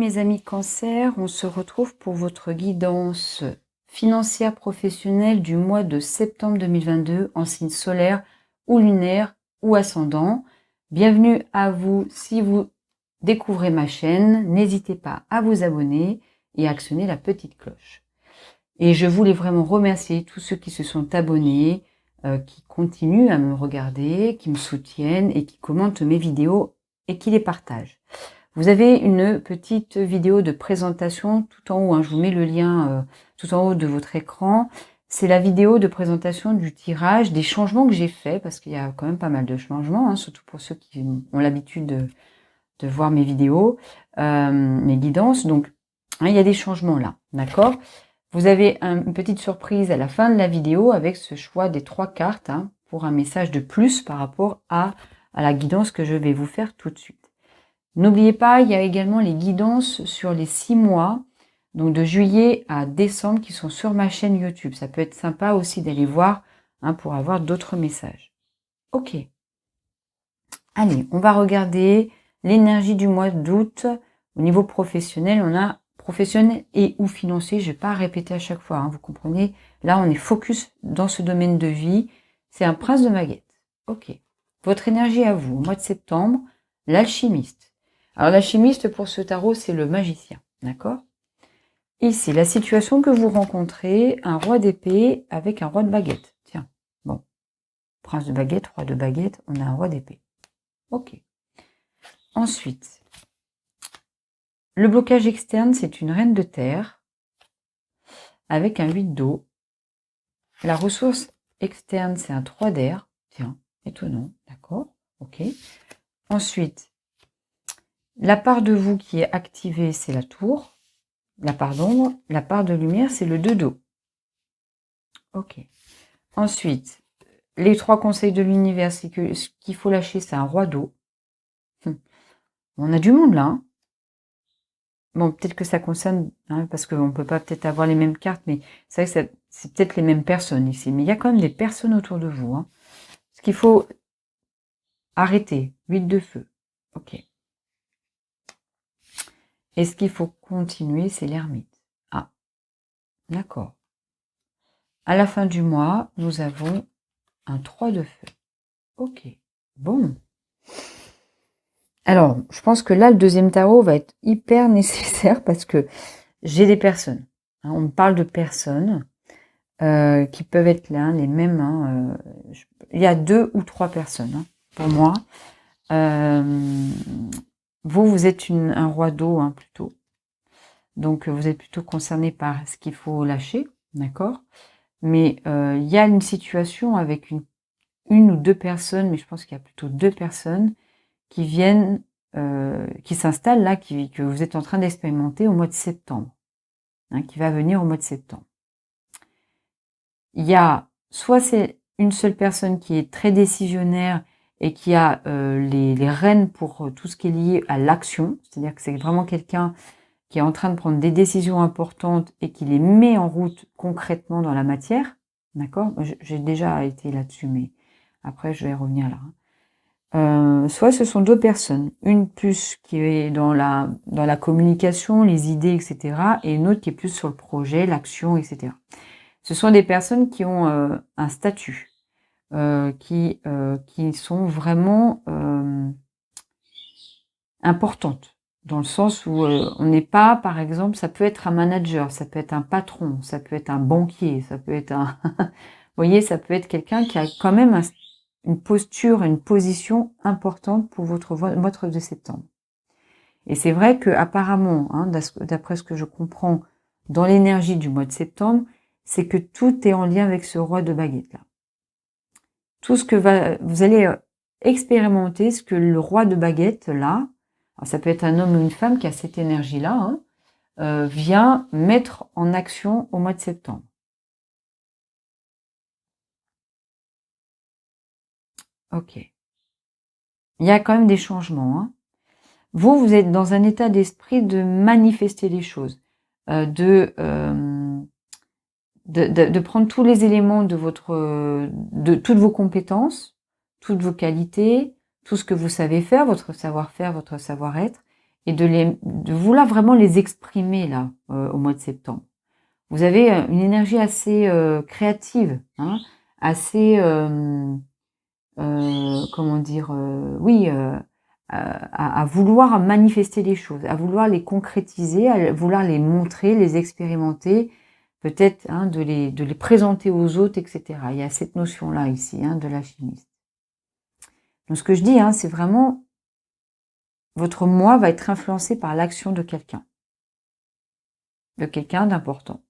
mes amis Cancer, on se retrouve pour votre guidance financière professionnelle du mois de septembre 2022 en signe solaire ou lunaire ou ascendant. Bienvenue à vous si vous découvrez ma chaîne. N'hésitez pas à vous abonner et à actionner la petite cloche. Et je voulais vraiment remercier tous ceux qui se sont abonnés, qui continuent à me regarder, qui me soutiennent et qui commentent mes vidéos et qui les partagent. Vous avez une petite vidéo de présentation tout en haut, hein, je vous mets le lien tout en haut de votre écran. C'est la vidéo de présentation du tirage, des changements que j'ai faits, parce qu'il y a quand même pas mal de changements, hein, surtout pour ceux qui ont l'habitude de voir mes vidéos, mes guidances. Donc, hein, il y a des changements là, d'accord ? Vous avez une petite surprise à la fin de la vidéo avec ce choix des 3 cartes, hein, pour un message de plus par rapport à la guidance que je vais vous faire tout de suite. N'oubliez pas, il y a également les guidances sur les 6 mois, donc de juillet à décembre, qui sont sur ma chaîne YouTube. Ça peut être sympa aussi d'aller voir, hein, pour avoir d'autres messages. Ok. Allez, on va regarder l'énergie du mois d'août. Au niveau professionnel, on a professionnel et ou financier. Je ne vais pas répéter à chaque fois, hein, vous comprenez. Là, on est focus dans ce domaine de vie. C'est un prince de baguette. Ok. Votre énergie à vous, au mois de septembre, l'alchimiste. Alors l'alchimiste pour ce tarot, c'est le magicien, d'accord ? Ici, la situation que vous rencontrez, un roi d'épée avec un roi de baguette. Tiens, bon, prince de baguette, roi de baguette, on a un roi d'épée. Ok. Ensuite, le blocage externe, c'est une reine de terre avec un 8 d'eau. La ressource externe, c'est un 3 d'air. Tiens, étonnant, d'accord ? Ok. Ensuite, la part de vous qui est activée, c'est la tour. La part d'ombre, la part de lumière, c'est le 2 d'eau. Ok. Ensuite, les 3 conseils de l'univers, c'est que ce qu'il faut lâcher, c'est un roi d'eau. On a du monde là. Hein. Bon, peut-être que ça concerne, hein, parce qu'on ne peut pas peut-être avoir les mêmes cartes, mais c'est vrai que c'est peut-être les mêmes personnes ici. Mais il y a quand même des personnes autour de vous. Hein. Ce qu'il faut arrêter, 8 de feu. Ok. Et ce qu'il faut continuer, c'est l'ermite. Ah, d'accord. À la fin du mois, nous avons un 3 de feu. Ok, bon. Alors, je pense que là, le deuxième tarot va être hyper nécessaire parce que j'ai des personnes. Hein, on me parle de personnes qui peuvent être là, les mêmes. Hein, il y a 2 ou 3 personnes, hein, pour moi. Vous êtes un roi d'eau, hein, plutôt. Donc, vous êtes plutôt concerné par ce qu'il faut lâcher, d'accord ? Mais il y a une situation avec une ou 2 personnes, mais je pense qu'il y a plutôt 2 personnes qui viennent, qui s'installent là, que vous êtes en train d'expérimenter au mois de septembre, hein, qui va venir au mois de septembre. Il y a soit c'est une seule personne qui est très décisionnaire et qui a les rênes pour tout ce qui est lié à l'action, c'est-à-dire que c'est vraiment quelqu'un qui est en train de prendre des décisions importantes et qui les met en route concrètement dans la matière, d'accord ? J'ai déjà été là-dessus, mais après je vais revenir là. Soit ce sont 2 personnes, une plus qui est dans la communication, les idées, etc., et une autre qui est plus sur le projet, l'action, etc. Ce sont des personnes qui ont un statut, qui sont vraiment importantes, dans le sens où on n'est pas, par exemple, ça peut être un manager, ça peut être un patron, ça peut être un banquier, ça peut être un... Vous voyez, ça peut être quelqu'un qui a quand même une posture, une position importante pour votre mois de septembre. Et c'est vrai que apparemment, hein, d'après ce que je comprends dans l'énergie du mois de septembre, c'est que tout est en lien avec ce roi de baguette là. Tout ce que vous allez expérimenter, ce que le roi de baguette là, alors ça peut être un homme ou une femme qui a cette énergie là, hein, vient mettre en action au mois de septembre. Ok. Il y a quand même des changements. Hein. Vous êtes dans un état d'esprit de manifester les choses, de prendre tous les éléments de toutes vos compétences, toutes vos qualités, tout ce que vous savez faire, votre savoir-être, et de vouloir vraiment les exprimer là au mois de septembre. Vous avez une énergie assez créative, hein, assez comment dire, oui, à vouloir manifester les choses, à vouloir les concrétiser, à vouloir les montrer, les expérimenter, peut-être hein, de les présenter aux autres, etc. Il y a cette notion-là ici, hein, de l'alchimiste. Donc ce que je dis, hein, c'est vraiment, votre moi va être influencé par l'action de quelqu'un d'important,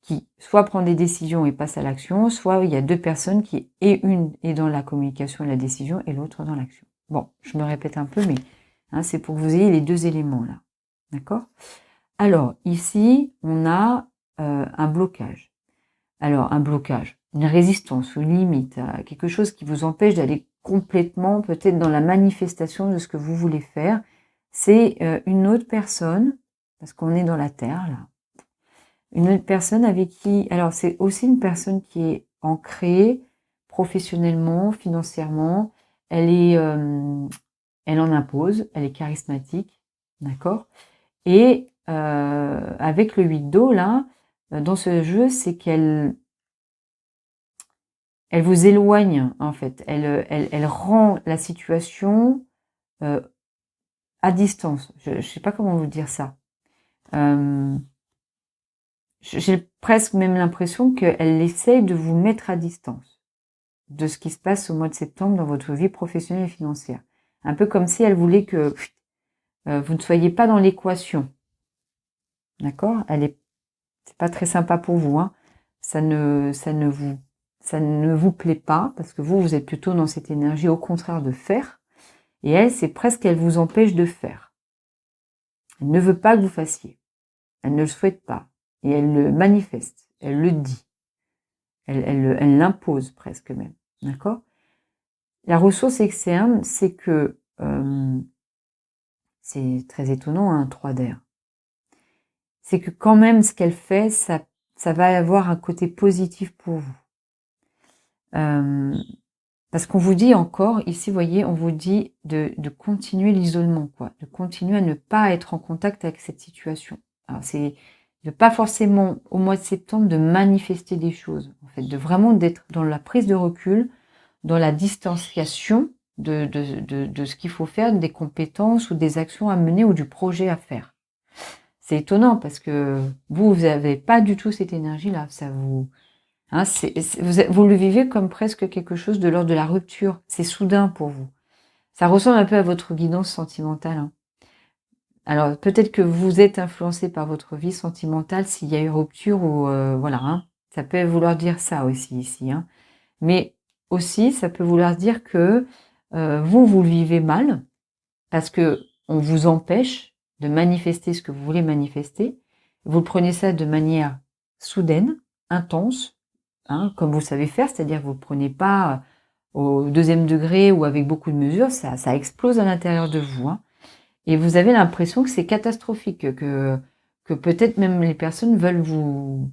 qui soit prend des décisions et passe à l'action, soit il y a deux personnes qui, et une est dans la communication et la décision, et l'autre dans l'action. Bon, je me répète un peu, mais hein, c'est pour que vous ayez les deux éléments là. D'accord? Alors, ici, on a un blocage. Alors, un blocage, une résistance, une limite, quelque chose qui vous empêche d'aller complètement, peut-être dans la manifestation de ce que vous voulez faire. C'est une autre personne, parce qu'on est dans la Terre, là. Une autre personne avec qui... Alors, c'est aussi une personne qui est ancrée professionnellement, financièrement. Elle en impose, elle est charismatique, d'accord? Et avec le 8 d'eau, là, dans ce jeu, c'est qu'elle vous éloigne, en fait. Elle rend la situation à distance. Je ne sais pas comment vous dire ça. J'ai presque même l'impression qu'elle essaye de vous mettre à distance de ce qui se passe au mois de septembre dans votre vie professionnelle et financière. Un peu comme si elle voulait que vous ne soyez pas dans l'équation. D'accord? C'est pas très sympa pour vous, hein. Ça ne vous plaît pas, parce que vous êtes plutôt dans cette énergie, au contraire, de faire. Et elle, c'est presque qu'elle vous empêche de faire. Elle ne veut pas que vous fassiez. Elle ne le souhaite pas. Et elle le manifeste. Elle le dit. Elle l'impose presque même. D'accord? La ressource externe, c'est que, c'est très étonnant, un 3 d'air. C'est que quand même, ce qu'elle fait, ça va avoir un côté positif pour vous. Parce qu'on vous dit encore, ici, vous voyez, on vous dit de continuer l'isolement, quoi, de continuer à ne pas être en contact avec cette situation. Alors, c'est de pas forcément, au mois de septembre, de manifester des choses, en fait, de vraiment d'être dans la prise de recul, dans la distanciation de ce qu'il faut faire, des compétences ou des actions à mener ou du projet à faire. C'est étonnant parce que vous n'avez pas du tout cette énergie-là, ça vous... Hein, vous le vivez comme presque quelque chose de l'ordre de la rupture. C'est soudain pour vous. Ça ressemble un peu à votre guidance sentimentale. Hein. Alors peut-être que vous êtes influencé par votre vie sentimentale s'il y a eu rupture ou voilà. Hein, ça peut vouloir dire ça aussi ici. Hein. Mais aussi, ça peut vouloir dire que vous le vivez mal parce que on vous empêche de manifester ce que vous voulez manifester. Vous prenez ça de manière soudaine, intense. Hein, comme vous savez faire, c'est-à-dire que vous ne prenez pas au deuxième degré ou avec beaucoup de mesures, ça explose à l'intérieur de vous. Hein, et vous avez l'impression que c'est catastrophique, que peut-être même les personnes veulent vous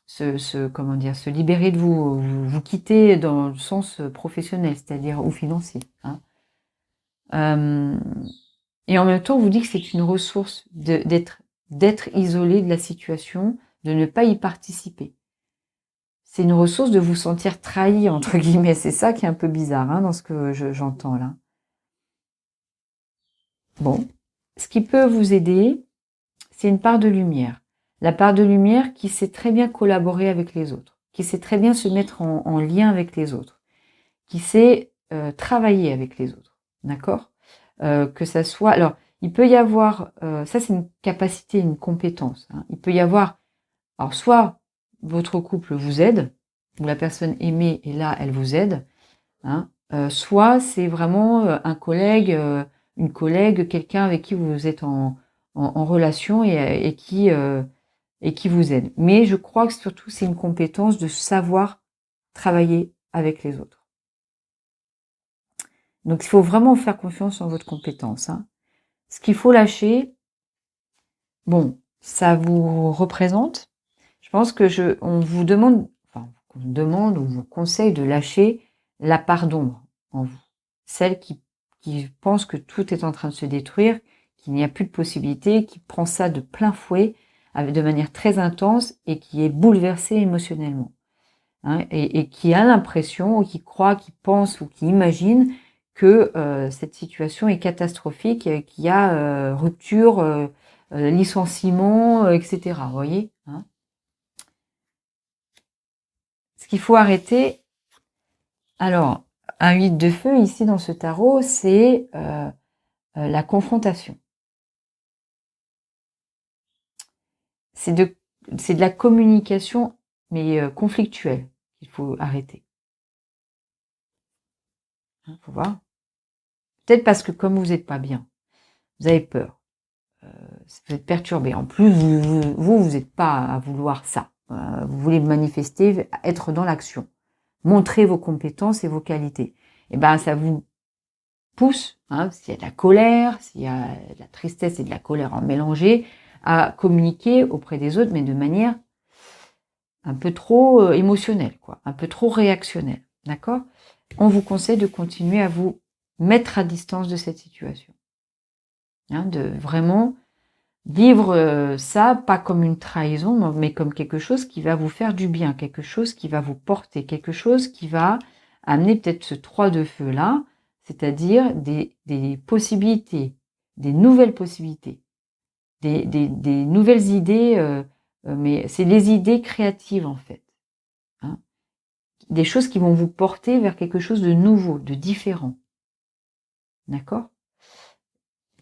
se libérer de vous quitter dans le sens professionnel, c'est-à-dire ou financier. Hein. Et en même temps, on vous dit que c'est une ressource d'être isolé de la situation, de ne pas y participer. C'est une ressource de vous sentir trahi, entre guillemets. C'est ça qui est un peu bizarre hein, dans ce que j'entends là. Bon, ce qui peut vous aider, c'est une part de lumière. La part de lumière qui sait très bien collaborer avec les autres, qui sait très bien se mettre en lien avec les autres, qui sait travailler avec les autres. D'accord que ça soit... Alors, il peut y avoir... ça, c'est une capacité, une compétence. Hein. Il peut y avoir... Alors, soit votre couple vous aide, ou la personne aimée est là, elle vous aide. Hein. Soit c'est vraiment un collègue, une collègue, quelqu'un avec qui vous êtes en relation et qui vous aide. Mais je crois que surtout c'est une compétence de savoir travailler avec les autres. Donc il faut vraiment faire confiance en votre compétence. Hein. Ce qu'il faut lâcher, bon, ça vous représente. Je pense que on vous demande, enfin, on vous demande ou vous conseille de lâcher la part d'ombre en vous. Celle qui pense que tout est en train de se détruire, qu'il n'y a plus de possibilité, qui prend ça de plein fouet, de manière très intense et qui est bouleversé émotionnellement. Hein, et qui a l'impression, ou qui croit, qui pense ou qui imagine que cette situation est catastrophique, qu'il y a rupture, licenciement, etc. Vous voyez, hein. Ce qu'il faut arrêter, alors, un 8 de feu, ici, dans ce tarot, c'est la confrontation. C'est de la communication, mais conflictuelle, qu'il faut arrêter. Hein, faut voir. Peut-être parce que comme vous n'êtes pas bien, vous avez peur, vous êtes perturbé. En plus, vous n'êtes pas à vouloir ça. Vous voulez manifester, être dans l'action, montrer vos compétences et vos qualités. Et ben, ça vous pousse, hein, s'il y a de la colère, s'il y a de la tristesse et de la colère en mélangé, à communiquer auprès des autres, mais de manière un peu trop émotionnelle, quoi, un peu trop réactionnelle. D'accord ? On vous conseille de continuer à vous mettre à distance de cette situation. Hein, de vraiment vivre ça, pas comme une trahison, mais comme quelque chose qui va vous faire du bien, quelque chose qui va vous porter, quelque chose qui va amener peut-être ce 3 de feu là, c'est-à-dire des possibilités, des nouvelles possibilités, des nouvelles idées, mais c'est les idées créatives en fait. Hein, des choses qui vont vous porter vers quelque chose de nouveau, de différent. D'accord ?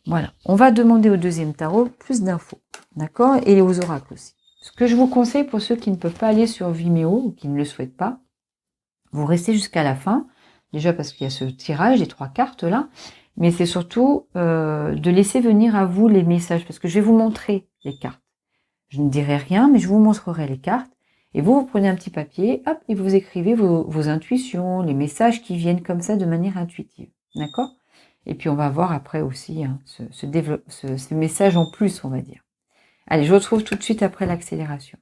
Voilà, on va demander au deuxième tarot plus d'infos, d'accord ? Et aux oracles aussi. Ce que je vous conseille pour ceux qui ne peuvent pas aller sur Vimeo ou qui ne le souhaitent pas, vous restez jusqu'à la fin, déjà parce qu'il y a ce tirage, les 3 cartes là, mais c'est surtout de laisser venir à vous les messages, parce que je vais vous montrer les cartes. Je ne dirai rien, mais je vous montrerai les cartes, et vous prenez un petit papier, hop, et vous écrivez vos intuitions, les messages qui viennent comme ça de manière intuitive, d'accord ? Et puis on va voir après aussi hein, ce message en plus, on va dire. Allez, je vous retrouve tout de suite après l'accélération.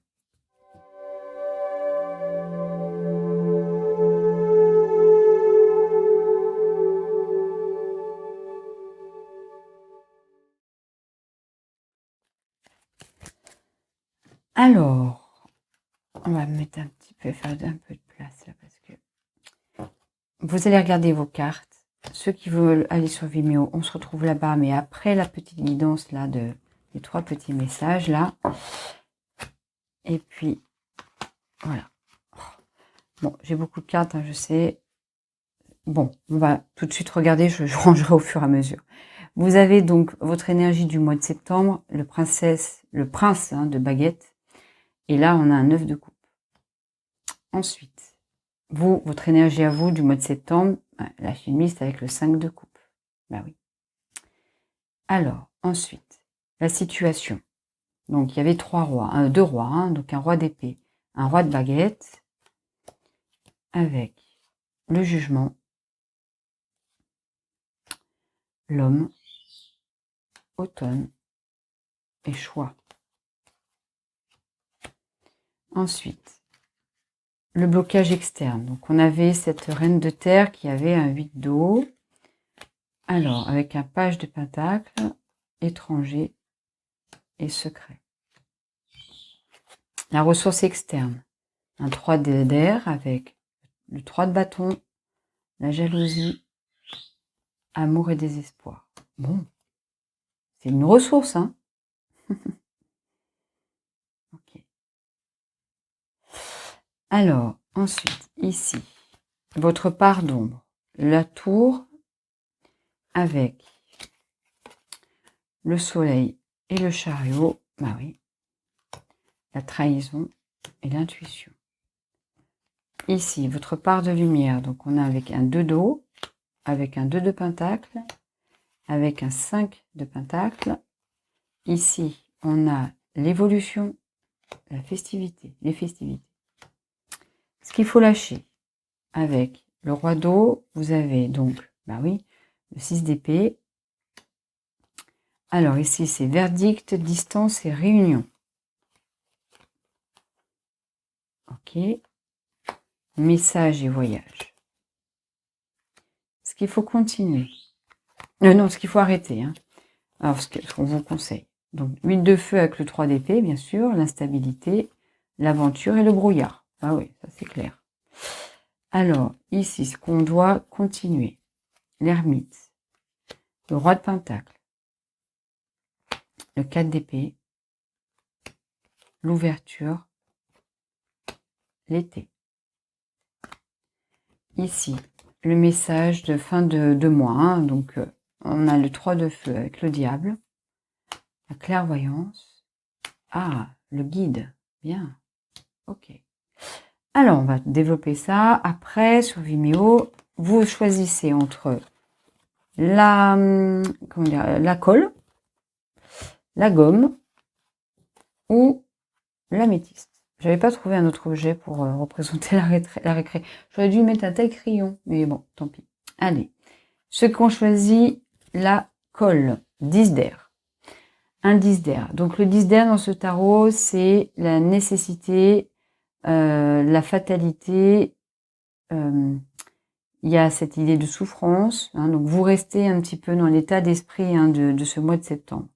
Alors, on va mettre un petit peu, faire un peu de place là parce que vous allez regarder vos cartes. Ceux qui veulent aller sur Vimeo, on se retrouve là-bas, mais après la petite guidance là des 3 petits messages là. Et puis voilà. Bon, j'ai beaucoup de cartes, hein, je sais. Bon, on va tout de suite regarder, je rangerai au fur et à mesure. Vous avez donc votre énergie du mois de septembre, le prince hein, de baguette. Et là, on a un 9 de coupe. Ensuite, votre énergie à vous du mois de septembre, la chimiste avec le 5 de coupe. Ben oui. Alors, ensuite, la situation. Donc, il y avait 2 rois, hein, donc un roi d'épée, un roi de baguette, avec le jugement, l'homme, automne et choix. Ensuite, le blocage externe. Donc, on avait cette reine de terre qui avait un 8 d'eau. Alors, avec un page de pentacle, étranger et secret. La ressource externe. Un 3 d'air avec le 3 de bâton, la jalousie, amour et désespoir. Bon, c'est une ressource, hein. Ok. Alors, ensuite, ici, votre part d'ombre. La tour avec le soleil et le chariot. Bah oui. La trahison et l'intuition. Ici, votre part de lumière. Donc, on a avec un 2 d'eau, avec un 2 de pentacle, avec un 5 de pentacle. Ici, on a l'évolution, la festivité, les festivités. Ce qu'il faut lâcher, avec le roi d'eau, vous avez donc, bah oui, le 6 d'épée. Alors ici, c'est verdict, distance et réunion. Ok. Message et voyage. Ce qu'il faut continuer. Non, ce qu'il faut arrêter. Hein. Alors, ce qu'on vous conseille. Donc, 8 de feu avec le 3 d'épée, bien sûr, l'instabilité, l'aventure et le brouillard. Ah oui, ça c'est clair. Alors, ici, ce qu'on doit continuer. L'ermite, le roi de pentacle, le 4 d'épée, l'ouverture, l'été. Ici, le message de fin de mois. Hein, donc, on a le 3 de feu avec le diable, la clairvoyance. Ah, le guide. Bien. Ok. Alors, on va développer ça. Après, sur Vimeo, vous choisissez entre la colle, la gomme ou l'améthyste. Je n'avais pas trouvé un autre objet pour représenter la récré. J'aurais dû mettre un taille crayon, mais bon, tant pis. Allez, ceux qui ont choisi la colle, 10 d'air. Un 10 d'air. Donc le 10 d'air dans ce tarot, c'est la nécessité, la fatalité. Il y a cette idée de souffrance. Hein, donc vous restez un petit peu dans l'état d'esprit hein, de ce mois de septembre.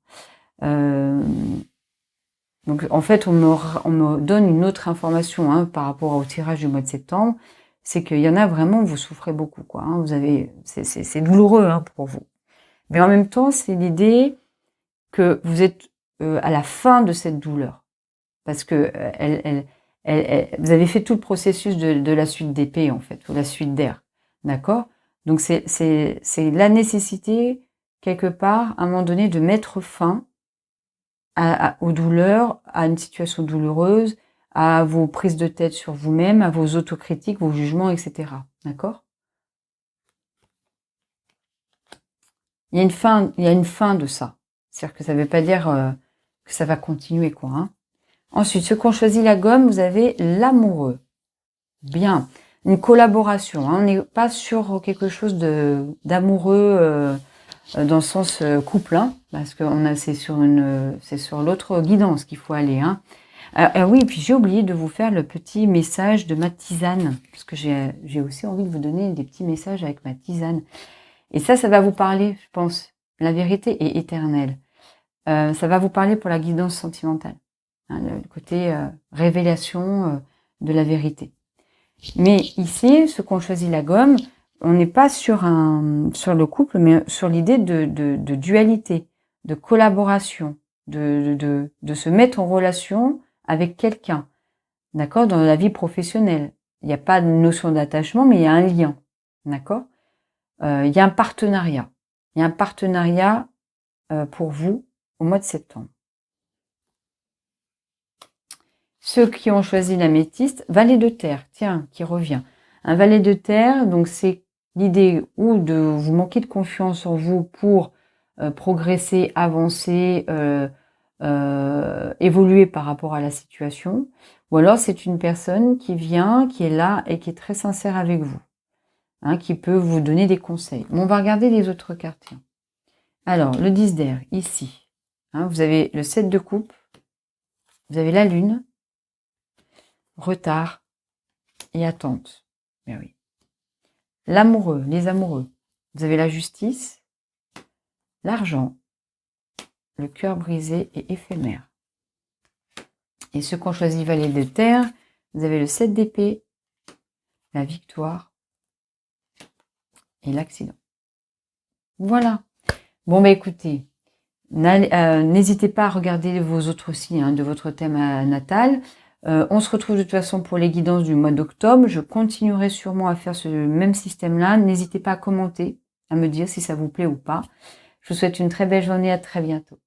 Donc en fait, on me donne une autre information hein, par rapport au tirage du mois de septembre. C'est qu'il y en a vraiment, vous souffrez beaucoup. Quoi, hein, c'est douloureux hein, pour vous. Mais en même temps, c'est l'idée que vous êtes à la fin de cette douleur. Parce que vous avez fait tout le processus de la suite d'épée, en fait, ou la suite d'air. D'accord? Donc, c'est la nécessité, quelque part, à un moment donné, de mettre fin aux douleurs, à une situation douloureuse, à vos prises de tête sur vous-même, à vos autocritiques, vos jugements, etc. D'accord? Il y a une fin de ça. C'est-à-dire que ça ne veut pas dire que ça va continuer, quoi. Hein. Ensuite, ceux qui ont choisi la gomme, vous avez l'amoureux. Bien. Une collaboration. Hein. On n'est pas sur quelque chose d'amoureux dans le sens couple, hein, parce que c'est sur l'autre guidance qu'il faut aller. Hein. Oui, puis j'ai oublié de vous faire le petit message de ma tisane, parce que j'ai aussi envie de vous donner des petits messages avec ma tisane. Et ça va vous parler, je pense. La vérité est éternelle. Ça va vous parler pour la guidance sentimentale. Hein, le côté révélation de la vérité. Mais ici, ceux qui ont choisi la gomme, on n'est pas sur le couple, mais sur l'idée de dualité, de collaboration, de se mettre en relation avec quelqu'un, d'accord, dans la vie professionnelle. Il n'y a pas de notion d'attachement, mais il y a un lien, d'accord. Il y a un partenariat. Il y a un partenariat pour vous au mois de septembre. Ceux qui ont choisi l'améthyste, valet de terre, tiens, qui revient. Un valet de terre, donc c'est l'idée ou de vous manquer de confiance en vous pour progresser, avancer, évoluer par rapport à la situation. Ou alors c'est une personne qui vient, qui est là et qui est très sincère avec vous, hein, qui peut vous donner des conseils. Mais on va regarder les autres cartes. Tiens. Alors, le 10 d'air, ici. Hein, vous avez le 7 de coupe, vous avez la lune, retard et attente. Mais oui. L'amoureux, les amoureux. Vous avez la justice, l'argent, le cœur brisé et éphémère. Et ceux qui ont choisi valet de terre, vous avez le 7 d'épée, la victoire et l'accident. Voilà. Bon, bah écoutez, n'hésitez pas à regarder vos autres signes hein, de votre thème natal. On se retrouve de toute façon pour les guidances du mois d'octobre. Je continuerai sûrement à faire ce même système-là. N'hésitez pas à commenter, à me dire si ça vous plaît ou pas. Je vous souhaite une très belle journée. À très bientôt.